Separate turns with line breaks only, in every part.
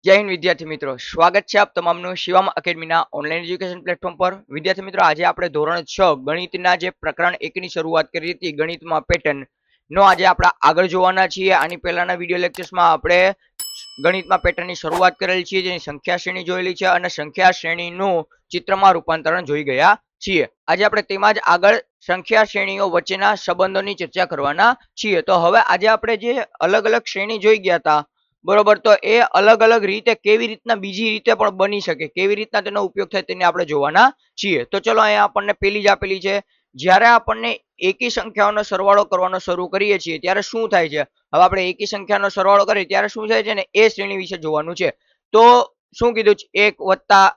જય હિન્દ વિદ્યાર્થી મિત્રો, સ્વાગત છે આપ તમામનું શિવમ એકેડમીના ઓનલાઈન એજ્યુકેશન પ્લેટફોર્મ પર। વિદ્યાર્થી મિત્રો, આજે આપણે ધોરણ 6 ગણિતના જે પ્રકરણ 1 ની શરૂઆત કરી હતી, ગણિતમાં પેટર્ન નો આજે આપણે આગળ જોવાના છીએ। આની પહેલાના વિડિયો લેક્ચર્સમાં આપણે ગણિતમાં પેટર્નની શરૂઆત કરેલી છે, જેની સંખ્યા શ્રેણી જોયેલી છે અને સંખ્યા શ્રેણીનું ચિત્રમાં રૂપાંતરણ જોઈ ગયા છીએ। આજે આપણે તેમાં જ આગળ સંખ્યા શ્રેણીઓ વચ્ચેના સંબંધોની ચર્ચા કરવાના છીએ। તો હવે આજે આપણે જે અલગ અલગ શ્રેણી જોઈ ગયા હતા, બરોબર, તો એ અલગ અલગ રીતે કેવી રીતના બીજી રીતે પણ બની શકે, કેવી રીતના તેનો ઉપયોગ થાય તેને આપણે જોવાના છીએ। તો ચલો, અહીંયા આપણને પેલી જ આપેલી છે, જ્યારે આપણને એકી સંખ્યાઓનો સરવાળો કરવાનો શરૂ કરીએ છીએ ત્યારે શું થાય છે। હવે આપણે એકી સંખ્યાનો સરવાળો કરીએ ત્યારે શું થાય છે ને, એ શ્રેણી વિશે જોવાનું છે। તો શું કીધું છે, 1 વત્તા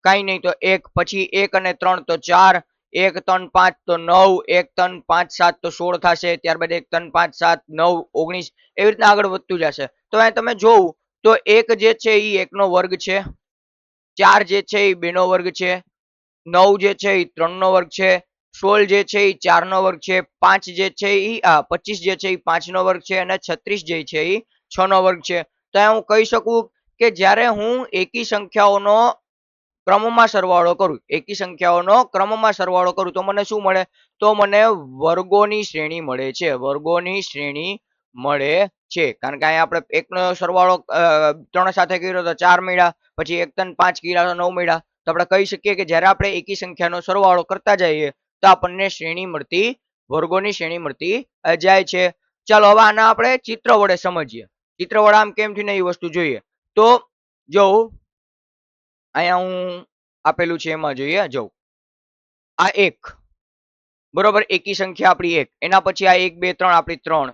કાંઈ નહીં તો 1, પછી 1 અને 3 તો 4, 1 3 5 તો 9, 1 3 5 7 તો 16 થશે, ત્યારબાદ 1 3 5 7 9 19, એવી રીતના આગળ વધતું જશે। તો અહીં તમે જોવું તો 1 જે છે એ 1 નો વર્ગ છે, 4 જે છે એ 2 નો વર્ગ છે, 9 જે છે એ 3 નો વર્ગ છે, 16 જે છે એ 4 નો વર્ગ છે, 5 જે છે એ 25 જે છે એ 5 નો વર્ગ છે અને 36 જે છે એ 6 નો વર્ગ છે। તો હું કહી શકું કે જ્યારે હું એકી સંખ્યાઓનો ક્રમમાં સરવાળો કરું, એકી સંખ્યાઓનો ક્રમમાં સરવાળો કરું તો મને શું મળે, તો મને વર્ગોની શ્રેણી મળે છે, વર્ગોની શ્રેણી મળે છે। કારણ કે અહીંયા આપણે એકનો સરવાળો 3 સાથે કર્યો તો 4 મળ્યા, પછી 1 3 5 કર્યા તો 9 મળ્યા। તો આપણે કહી શકીએ કે જ્યારે આપણે એકી સંખ્યાનો સરવાળો કરતા જઈએ તો આપણને શ્રેણી મળતી, વર્ગોની શ્રેણી મળતી જાય છે। ચાલો હવે આના આપણે ચિત્ર વડે સમજીએ, ચિત્ર વડે આમ કેમ થઈને એ વસ્તુ જોઈએ। તો જો અહીંયા હું આપેલું છે એમાં જોઈએ, જો આ 1, બરોબર, એકી સંખ્યા આપણી 1, એના પછી આ 1 2 3 આપણી 3,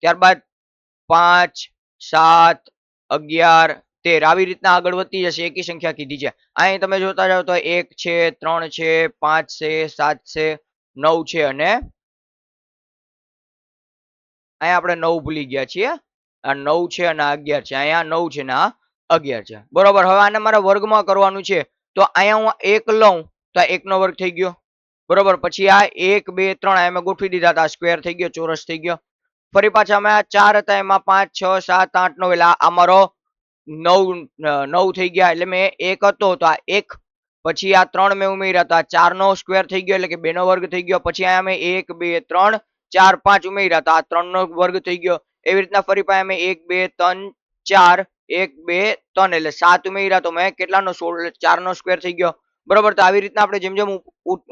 ત્યારબાદ 5 7 11 13 આવી રીતના આગળ વધતી જશે, એકી સંખ્યા કીધી છે। અહીં તમે જોતા જાઓ તો 1 છે, 3 છે, 5 છે, 7 છે, 9 છે અને અહીંયા આપણે 9 ભૂલી ગયા છીએ, આ 9 છે અને 11 છે, અહીંયા 9 છે ને આ 11 છે, બરોબર। હવે આને મારે વર્ગમાં કરવાનું છે, તો અહીંયા હું 1 લઉં તો આ 1 નો વર્ગ થઈ ગયો, બરોબર। પછી આ 1 2 3 આ મેં ગોઠવી દીધા હતા, સ્ક્વેર થઈ ગયો, ચોરસ થઈ ગયો। ફરી પાછા અમે 4 હતા, એમાં 5 6 7 8 9, એટલે આ મારો 9 થઈ ગયા, એટલે મેં 1 હતો તો આ 1, પછી આ 3 મેં ઉમેર્યા તો આ 4 નો સ્ક્વેર થઈ ગયો, એટલે કે 2 નો વર્ગ થઈ ગયો। પછી અહીંયા મેં 1 2 3 4 5 ઉમેર્યા તો આ 3 નો વર્ગ થઈ ગયો। એવી રીતના ફરી પાછા મેં 1 2 3 4 1 2 3 એટલે 7 ઉમેર્યા તો મેં કેટલાનો 16, એટલે 4 નો સ્ક્વેર થઈ ગયો, બરોબર। તો આવી રીતના આપણે જેમ જેમ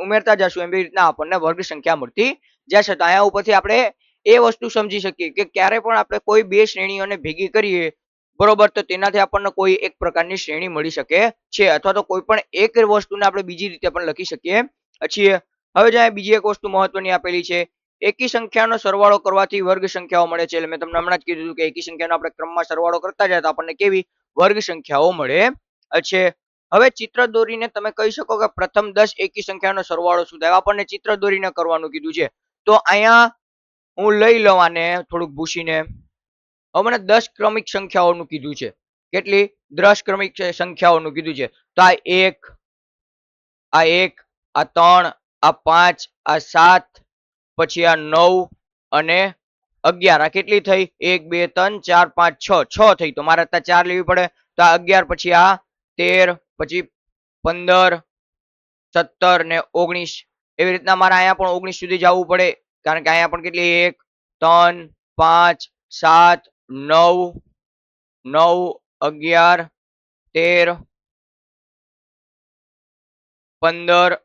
ઉમેરતા જશું એવી રીતના આપણને વર્ગ સંખ્યા મળતી જશે। તો અહીંયા ઉપરથી આપણે એ વસ્તુ સમજી શકીએ કે ક્યારે પણ આપણે કોઈ બે શ્રેણીઓને ભેગી કરીએ, બરોબર, તો તેનાથી આપણને કોઈ એક પ્રકારની શ્રેણી મળી શકે છે, અથવા તો કોઈ પણ એક વસ્તુને આપણે બીજી રીતે પણ લખી શકીએ છીએ। હવે જો બીજી એક વસ્તુ મહત્વની આપેલી છે, એકી સંખ્યાનો સરવાળો કરવાથી વર્ગ સંખ્યાઓ મળે છે। એટલે મેં તમને હમણાં જ કીધું કે એકી સંખ્યાનો આપણે ક્રમમાં સરવાળો કરતા જાય તો આપણને કેવી વર્ગ સંખ્યાઓ મળે છે। હવે ચિત્ર દોરીને તમે કહી શકો કે પ્રથમ 10 એકી સંખ્યાનો સરવાળો શું થાય, આપણને ચિત્ર દોરીને કરવાનું કીધું છે। તો અહીંયા હું લઈ લઉં આને થોડુંક ભૂસીને, હવે મને 10 ક્રમિક સંખ્યાઓનું કીધું છે, કેટલી 10 ક્રમિક સંખ્યાઓનું કીધું છે। તો આ 1 આ 1 આ 3 આ 5 આ 7 પછી આ 9 અને 11, આ કેટલી થઈ, 1 2 3 4 5 6 થઈ, તો મારે ત્યાં 4 લેવી પડે, તો આ 11 પછી આ 13 પછી 15 17 ને 19, એવી રીતના મારે અહીંયા પણ 19 સુધી જવું પડે, કારણ કે અહીંયા પણ કેટલી 1 3 5 7 9 9 11 13 15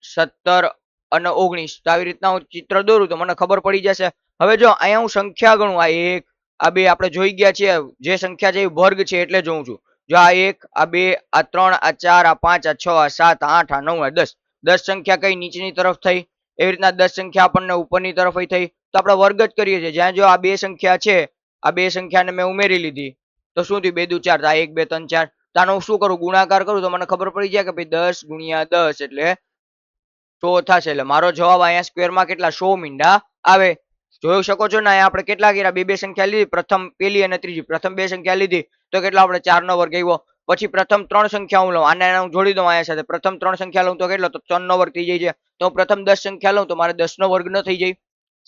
17 અને 19, તો આવી રીતના હું ચિત્ર દોરું તો મને ખબર પડી જશે। હવે જો અહીંયા હું સંખ્યા ગણું, આ 1 આ 2 આપણે જોઈ ગયા છીએ, જે સંખ્યા છે એ વર્ગ છે એટલે જોઉં છું। જો આ 1 આ 2 આ 3 આ 4 આ 5 આ 6 આ 7 આ 8 આ 9 આ 10, 10 સંખ્યા કઈ નીચેની તરફ થઈ, એવી રીતના 10 સંખ્યા આપણને ઉપરની તરફ થઈ, તો આપણે વર્ગ જ કરીએ છીએ। જ્યાં જો આ બે સંખ્યા છે, આ બે સંખ્યાને મેં ઉમેરી લીધી તો શું થયું, 2 દુ 4, આ 1 2 3 4, તો આનો શું કરું, ગુણાકાર કરું તો મને ખબર પડી જાય કે ભાઈ 10 ગુણ્યા 10 એટલે 100 થશે। એટલે મારો જવાબ અહીંયા સ્ક્વેરમાં કેટલા 100 મીંડા આવે। જોઈ શકો છો ને, અહીંયા આપણે કેટલા કર્યા, બે બે સંખ્યા લીધી, પ્રથમ પેલી અને ત્રીજી, પ્રથમ બે સંખ્યા લીધી તો કેટલા આપણે 4 નો વર્ગ આવ્યો। પછી પ્રથમ 3 સંખ્યા હું લઉં, આને હું જોડી દઉં અહીંયા સાથે, પ્રથમ 3 સંખ્યા લઉં તો કેટલો, તો 3 નો વર્ગ થઈ જાય છે। તો હું પ્રથમ 10 સંખ્યા લઉં તો મારે 10 નો વર્ગ ન થઈ જાય,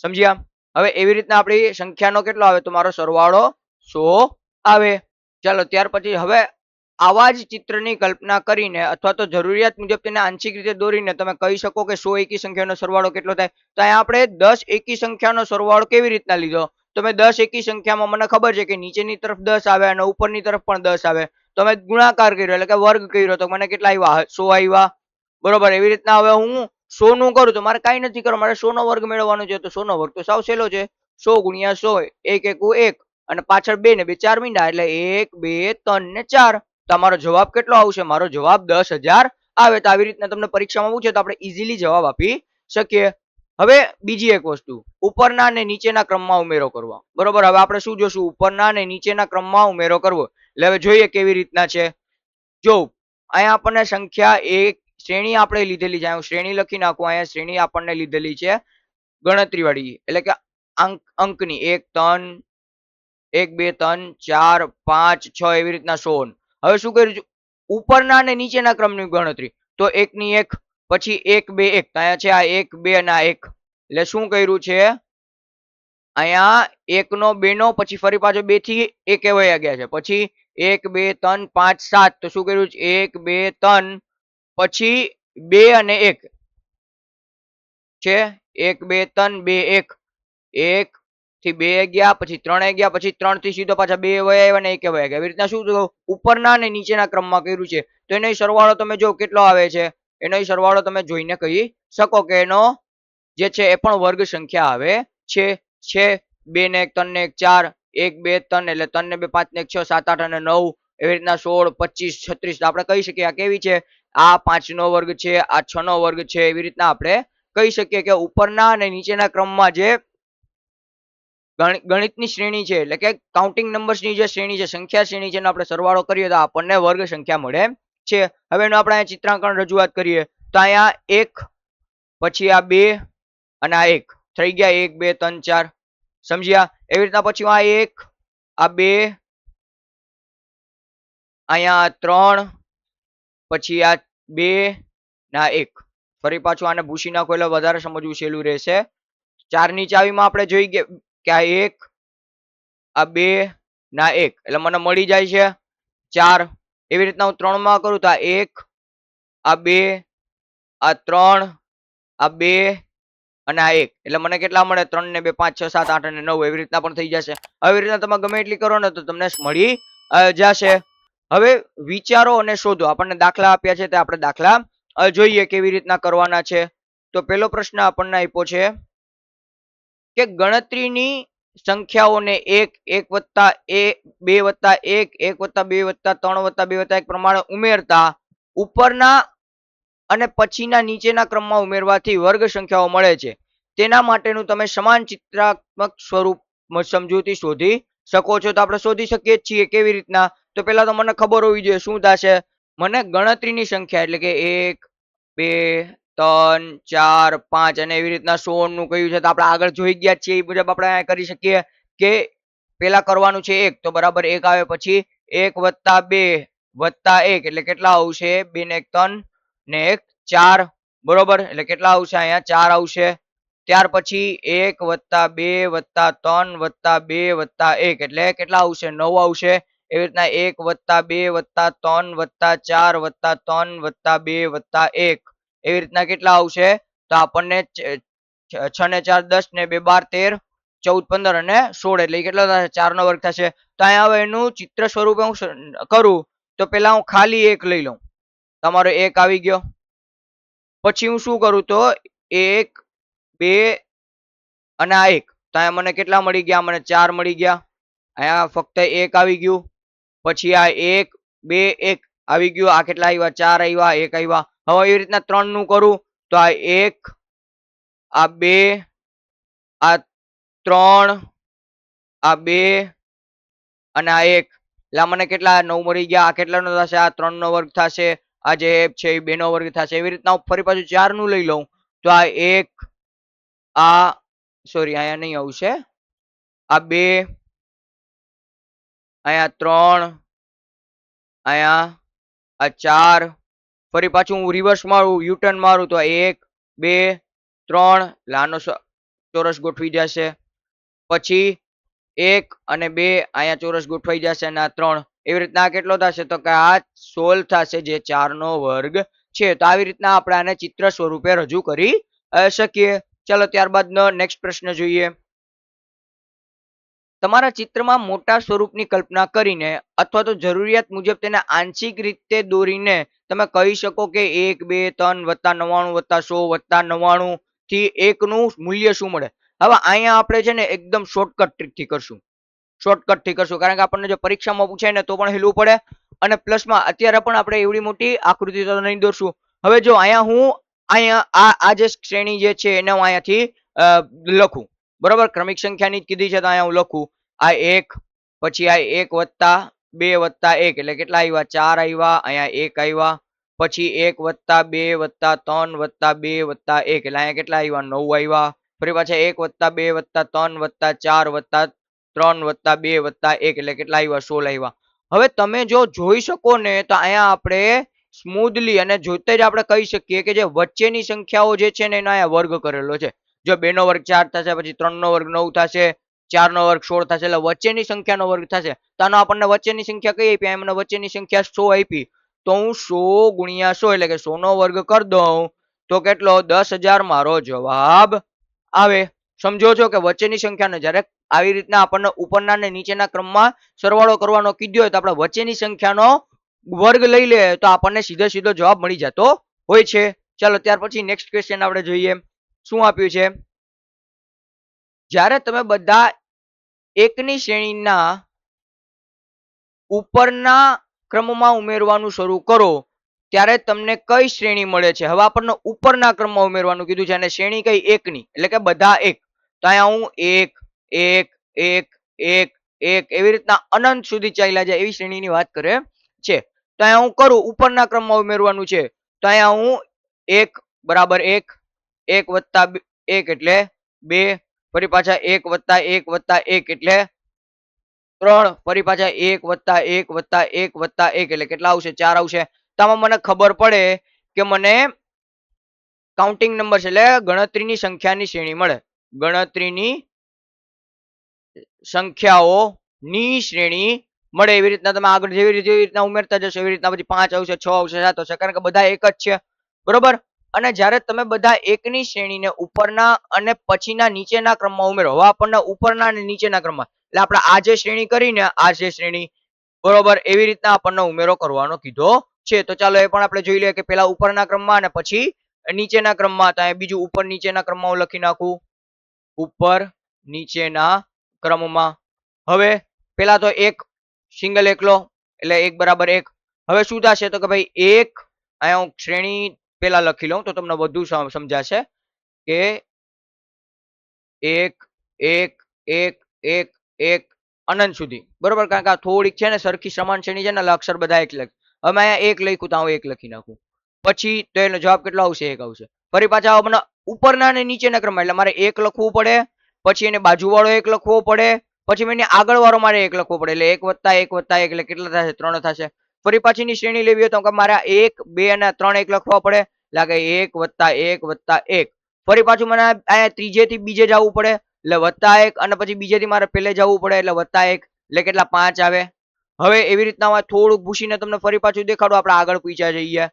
સમજ્યા। હવે એવી રીતના આપણી સંખ્યાનો કેટલો આવે, તો મારો સરવાળો 100 આવે। ચાલો ત્યાર પછી હવે આવા જ ચિત્રની કલ્પના કરીને અથવા તો જરૂરિયાત મુજબ તેને આંશિક રીતે દોરીને તમે કહી શકો કે 100 એકી સંખ્યાનો સરવાળો કેટલો થાય. તો અહીંયા આપણે 10 એકી સંખ્યાનો સરવાળો કેવી રીતના લીધો? તો મેં 10 એકી સંખ્યામાં મને ખબર છે કે નીચેની તરફ 10 આવે અને ઉપરની તરફ પણ 10 આવે. તો મેં ગુણાકાર કર્યો એટલે કે વર્ગ કર્યો તો મને કેટલા આવ્યા? 100 આવ્યા. બરોબર. એવી રીતના હવે હું 100 નું કરું તો મારે કાંઈ નથી કરવાનું, મારે 100 નો વર્ગ મેળવવાનો છે. તો 100 નો વર્ગ તો સાવ સહેલો છે. 100 ગુણ્યા 100, 1 એકુ 1 અને પાછળ 2 ને 2 4 મીંડા એટલે 1 2 3 ને 4. તમારો જવાબ કેટલો આવશે? મારો જવાબ 10,000 આવે. તો આવી રીતના તમને પરીક્ષામાં પૂછે તો આપણે ઈઝીલી જવાબ આપી શકીએ. હવે બીજી એક વસ્તુ, ઉપરના અને નીચેના ક્રમમાં ઉમેરો કરવો. બરોબર. હવે આપણે શું જોશું? ઉપરના અને નીચેના ક્રમમાં ઉમેરો કરવો. એટલે હવે જોઈએ કેવી રીતના છે. જો અહીંયા આપણને સંખ્યા એક શ્રેણી આપણે લીધેલી છે. હું શ્રેણી લખી નાખું. અહીંયા શ્રેણી આપણને લીધેલી છે ગણતરી વાળી, એટલે કે અંકની 1 3 1 2 3 4 5 6 એવી રીતના 100. હવે શું કર્યું છે? ઉપરના અને નીચેના ક્રમની ગણતરી. તો 1 ની 1 પછી 1 2 1. તો અહીંયા છે આ 1 2 અને આ 1. એટલે શું કર્યું છે? અહીંયા 1 નો 2 નો પછી ફરી પાછો 2 થી 1 વયા ગયા છે. પછી 1 2 3 5 7. તો શું કર્યું છે? 1 2 3 પછી 2 અને 1 છે. 1 2 3 2 1. 1 થી 2 ગયા પછી 3 ગયા પછી 3 થી સીધો પાછા 2 વયા આવ્યા ને 1 વયા ગયા. એવી રીતના શું ઉપરના અને નીચેના ક્રમમાં કર્યું છે. તો એનો સરવાળો તમે જો કેટલો આવે છે. એનો સરવાળો તમે જોઈને કહી શકો કે એનો જે છે એ પણ વર્ગ સંખ્યા આવે છે. 2 ને 1 3 ને 1 4, 1 2 3 એટલે 3 ને 2 5 ને 1 6 7 8 અને 9. એવી રીતના 16 25 36. આપણે કહી શકીએ આ કેવી છે? આ 5 નો વર્ગ છે, આ 6 નો વર્ગ છે. એવી રીતના આપણે કહી શકીએ કે ઉપરના અને નીચેના ક્રમમાં જે ગણિતની શ્રેણી છે, એટલે કે કાઉન્ટિંગ નંબર્સની જે શ્રેણી છે, સંખ્યા શ્રેણી છે, આપણે સરવાળો કરીએ તો આપણને વર્ગ સંખ્યા મળે છે. હવે એનું આપણે અહીંયા ચિત્રાંકન રજૂઆત કરીએ તો અહીંયા 1 પછી આ 2 અને આ 1 થઈ ગયા. 1 2 3 4 સમજ્યા? એવી રીતના પછી આ 1 આ 2 અહીંયા 3 પછી આ 2 ના 1. ફરી પાછું આને ભૂસી નાખો એટલે વધારે સમજવું સહેલું રહેશે. 4 ની ચાવીમાં આપણે જોઈ ગયા કે આ 1 આ 2 ના 1 એટલે મને મળી જાય છે 4. એવી રીતના હું 3 માં કરું તો આ 1 આ 2 આ 3 આ 2 અને આ 1 એટલે મને કેટલા મળે? 3 ને 2 5 6 7 8 અને 9. એવી રીતના પણ થઈ જશે. આવી રીતના તમે ગમે એટલી કરો ને તો તમને મળી જશે. હવે વિચારો અને શોધો. આપણને દાખલા આપ્યા છે તે આપણે દાખલા જોઈએ કેવી રીતના કરવાના છે. તો પહેલો પ્રશ્ન આપણને આપ્યો છે કે ગણતરીની સંખ્યાઓને 1 1 વત્તા 2 વત્તા 1 1 વત્તા 2 વત્તા 3 વત્તા 2 વત્તા 1 પ્રમાણે ઉમેરતા ઉપરના અને પછીના નીચેના ક્રમમાં ઉમેરવાથી વર્ગ સંખ્યાઓ મળે છે. તેના માટેનું તમે સમાન ચિત્રાત્મક સ્વરૂપ સમજૂતી શોધી શકો છો. તો આપણે શોધી શકીએ છીએ કેવી રીતના? તો પહેલા તો મને ખબર હોવી જોઈએ શું થશે. મને ગણતરીની સંખ્યા એટલે કે 1 2 3 4 5 અને એવી રીતના 100 નું કહ્યું છે. તો આપણે આગળ જોઈ ગયા છીએ એ મુજબ આપણે કરી શકીએ કે પેલા કરવાનું છે 1 તો બરાબર 1 આવે પછી 1 વત્તા 2 વત્તા 1 એટલે કેટલા આવશે? 2 ને 1 3 ને 1 4. બરોબર. એટલે કેટલા આવશે? અહીંયા 4 આવશે. ત્યાર પછી 1 વત્તા 2 વત્તા 3 વત્તા 2 વત્તા 1 એટલે કેટલા આવશે? 9 આવશે. એવી રીતના 1 વત્તા 2 વત્તા 3 વત્તા 4 વત્તા 3 વત્તા 2 વત્તા 1 એવી રીતના કેટલા આવશે? તો આપણને 6 ને 4 10 ને 2 12 13 14 15 અને 16 એટલે કેટલા થશે? 4 નો વર્ગ થશે. તો અહીંયા હવે એનું ચિત્ર સ્વરૂપે હું કરું તો પેલા હું ખાલી 1 લઈ લઉં. તમારો 1 આવી ગયો. પછી હું શું કરું તો 1 2 અને આ 1 તો અહીંયા મને કેટલા મળી ગયા? મને 4 મળી ગયા. અહીંયા ફક્ત 1 આવી ગયું. પછી આ 1 2 1 આવી ગયું. આ કેટલા આવ્યા? 4 આવ્યા, 1 આવ્યા. હવે એવી રીતના 3 નું કરું તો આ 1 આ 2 આ 3 આ 2 અને આ 1 એટલે મને કેટલા? 9 મળી ગયા. આ કેટલાનો થશે? આ 3 નો વર્ગ થશે. આ જે છે એ 2 નો વર્ગ થશે. એવી રીતના હું ફરી પાછું 4 નું લઈ લઉં તો આ 1 આ સોરી અહીંયા નહીં આવશે. આ 2 અહીંયા 3 અહીંયા આ 4 ફરી પાછું હું રિવર્સ મારું, યુટર્ન મારું તો 1 2 3 લાનો ચોરસ ગોઠવી જશે. પછી 1 અને 2 અહીંયા ચોરસ ગોઠવાઈ જશે અને આ 3 એવી રીતના આ કેટલો થશે તો કે આ 16 થશે જે 4 નો વર્ગ છે. તો આવી રીતના આપણે આને ચિત્ર સ્વરૂપે રજૂ કરી શકીએ. ચાલો ત્યારબાદ નેક્સ્ટ પ્રશ્ન જોઈએ. તમારા ચિત્રમાં મોટા સ્વરૂપની કલ્પના કરીને અથવા તો જરૂરિયાત મુજબ તેને આંશિક રીતે દોરીને તમે કહી શકો કે 1 2 3 વત્તા 99 વત્તા 100 વત્તા 99 થી 1 નું મૂલ્ય શું મળે. હવે અહીંયા આપણે છે ને એકદમ શોર્ટકટ ટ્રીકથી કરશું. કારણ કે આપણને જો પરીક્ષામાં પૂછાય ને તો પણ હેલું પડે, અને પ્લસમાં અત્યારે પણ આપણે એવડી મોટી આકૃતિ તો નહીં દોરશું. હવે જો અહીંયા આ જે શ્રેણી જે છે એને હું અહીંયાથી લખું. બરોબર, ક્રમિક સંખ્યાની કીધી છે તો અહીંયા હું લખું આ 1, પછી આ 1 વત્તા 2 વત્તા 1 એટલે કેટલા આવ્યા 4 આવ્યા, અહીંયા 1 આવ્યા, પછી 1 વત્તા 2 વત્તા 3 વત્તા 2 વત્તા 1 એટલે અહીંયા કેટલા આવ્યા 9 આવ્યા, ફરી પાછા 1 વત્તા 2 વત્તા 3 વત્તા 4 વત્તા 3 વત્તા 2 વત્તા 1 એટલે કેટલા આવ્યા 16 આવ્યા. હવે તમે જો જોઈ શકો ને તો અહીંયા આપણે સ્મૂધલી અને જોતે જ આપણે કહી શકીએ કે જે વચ્ચેની સંખ્યાઓ જે છે ને એનો અહીંયા વર્ગ કરેલો છે. જો 2 નો વર્ગ 4 થશે, પછી 3 નો વર્ગ 9 થશે, 4 નો વર્ગ 16 થશે, એટલે વચ્ચેની સંખ્યાનો વર્ગ થશે. તો આનો આપણને વચ્ચેની સંખ્યા કઈ આપી? મને વચ્ચેની સંખ્યા 100 આપી, તો હું 100 ગુણ્યા 100 એટલે કે 100 નો વર્ગ કરી દઉં તો કેટલો 10,000 મારો જવાબ આવે. સમજો છો કે વચ્ચેની સંખ્યાને જ્યારે આવી રીતના આપણને ઉપરના અને નીચેના ક્રમમાં સરવાળો કરવાનો કીધો હોય તો આપણે વચ્ચેની સંખ્યાનો વર્ગ લઈ લે તો આપણને સીધો જવાબ મળી જતો હોય છે. ચાલો ત્યાર પછી નેક્સ્ટ ક્વેશ્ચન આપણે જોઈએ. શું આપ્યું છે? જ્યારે તમે બધા એકની શ્રેણીના ઉપરના ક્રમમાં ઉમેરવાનું શરૂ કરો ત્યારે તમને કઈ શ્રેણી મળે છે? હવે આપણને ઉપરના ક્રમમાં ઉમેરવાનું કીધું છે અને શ્રેણી કઈ? એકની, એટલે કે બધા એક. તો અહીંયા હું 1 1 1 1 1 એવી રીતના અનંત સુધી ચાલ્યા જાય એવી શ્રેણીની વાત કરે છે. તો અહીંયા હું કરું ઉપરના ક્રમમાં ઉમેરવાનું છે, તો અહીંયા હું 1 બરાબર 1 1 વત્તા 1 એટલે 2, ફરી પાછા 1 વત્તા 1 વત્તા 1 એટલે 3, ફરી પાછા 1 વત્તા 1 વત્તા 1 વત્તા 1 એટલે કેટલા આવશે 4 આવશે. તો આમાં મને ખબર પડે કે મને કાઉન્ટિંગ નંબર એટલે ગણતરીની સંખ્યાની શ્રેણી મળે. ગણતરીની સંખ્યાઓની શ્રેણી મળે. એવી રીતના તમે આગળ જેવી રીતના ઉમેરતા જશો એવી રીતના પછી 5 આવશે, 6 આવશે, 7 આવશે, કારણ કે બધા એક જ છે. બરોબર. અને જ્યારે તમે બધા એકની શ્રેણીને ઉપરના અને પછીના નીચેના ક્રમમાં ઉમેરો, હવે આપણને ઉપરના અને નીચેના ક્રમમાં, એટલે આપણે આ જે શ્રેણી કરીને આ જે શ્રેણી, બરોબર, એવી રીતના આપણને ઉમેરો કરવાનો કીધો છે. તો ચાલો એ પણ આપણે જોઈ લઈએ કે પેલા ઉપરના ક્રમમાં અને પછી નીચેના ક્રમમાં. તો બીજું ઉપર નીચેના ક્રમમાં હું લખી નાખું, ઉપર નીચેના ક્રમમાં. હવે પેલા તો એક સિંગલ એકલો એટલે 1 બરાબર 1. હવે શું થશે તો કે ભાઈ 1 અહીંયા હું શ્રેણી પેલા લખી લઉં તો તમને વધુ સમજાશે કે 1 1 1 1 1 અનંત સુધી. બરોબર, કારણ કે આ થોડીક છે ને સરખી સમાન શ્રેણી છે ને એટલે અક્ષર બધા એક લખ. હવે અહીંયા 1 લખ્યું તો હું 1 લખી નાખું, પછી તો એનો જવાબ કેટલો આવશે? 1 આવશે. ફરી પાછા મને ઉપરના અને નીચેના ક્રમમાં એટલે મારે 1 લખવું પડે, પછી એને બાજુવાળો 1 લખવો પડે, પછી મને આગળ વાળો મારે 1 લખવો પડે, એટલે 1 વત્તા 1 વત્તા 1 એટલે કેટલા થશે? 3 થશે. ફરી પાછીની શ્રેણી લેવી હોય તો મારે 1 2 અને 3 1 લખવા પડે, એટલે કે 1 વત્તા 1 વત્તા 1. ફરી પાછું મને અહીંયા ત્રીજેથી બીજે જવું પડે એટલે વત્તા 1, અને પછી બીજેથી મારે પહેલે જવું પડે એટલે વત્તા 1 એટલે કેટલા? 5 આવે. હવે એવી રીતના થોડુંક ભૂસીને તમને ફરી પાછું દેખાડો, આપણે આગળ પૂછ્યા જઈએ.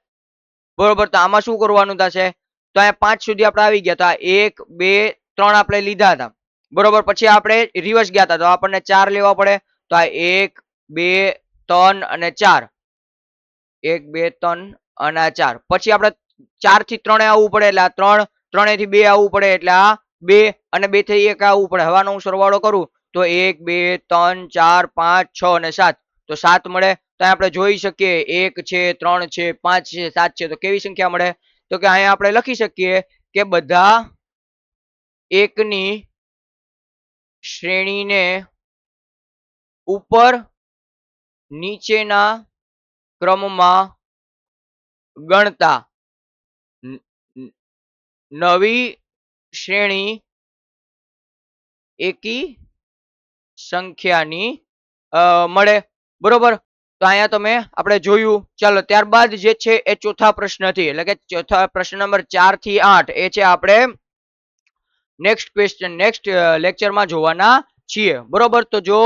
બરોબર, તો આમાં શું કરવાનું થશે? તો અહીંયા 5 સુધી આપણે આવી ગયા. તો આ 1 2 3 આપણે લીધા હતા. બરોબર, પછી આપણે રિવર્સ ગયા હતા તો આપણને 4 લેવા પડે. તો આ 1 2 3 અને 4, 1 2 3 અને 4. પછી આપણે 4 થી 3 આવવું પડે એટલે આ 3, 3 થી 2 આવવું પડે એટલે આ 2, અને 2 થી 1 આવવું પડે. હવાનો હું સરવાળો કરું તો 1 2 3 4 5 6 અને 7, તો 7 મળે. તો આપણે જોઈ શકીએ 1 છે, 3 છે, 5 છે, 7 છે, તો કેવી સંખ્યા મળે? તો કે અહીંયા આપણે લખી શકીએ કે બધા એકની શ્રેણીને ઉપર નીચેના ક્રમમાં ગણતા નવી શ્રેણી એકી સંખ્યાની મળે. બરોબર, તો અહીંયા તમે આપણે જોયું. ચાલો ત્યારબાદ જે છે એ ચોથા પ્રશ્નથી, એટલે કે ચોથા પ્રશ્ન નંબર 4 થી 8 એ છે આપણે નેક્સ્ટ ક્વેશ્ચન નેક્સ્ટ લેક્ચરમાં જોવાના છીએ. બરોબર, તો જો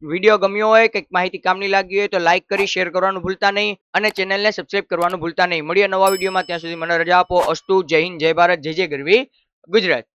વિડીયો ગમ્યો હોય, કંઈક માહિતી કામની લાગી હોય તો લાઈક કરી શેર કરવાનું ભૂલતા નહીં અને ચેનલને સબસ્ક્રાઇબ કરવાનું ભૂલતા નહીં. મળીએ નવા વિડીયોમાં, ત્યાં સુધી મને રજા આપો. અસ્તુ. જય હિન્દ, જય ભારત, જય જય ગરવી ગુજરાત.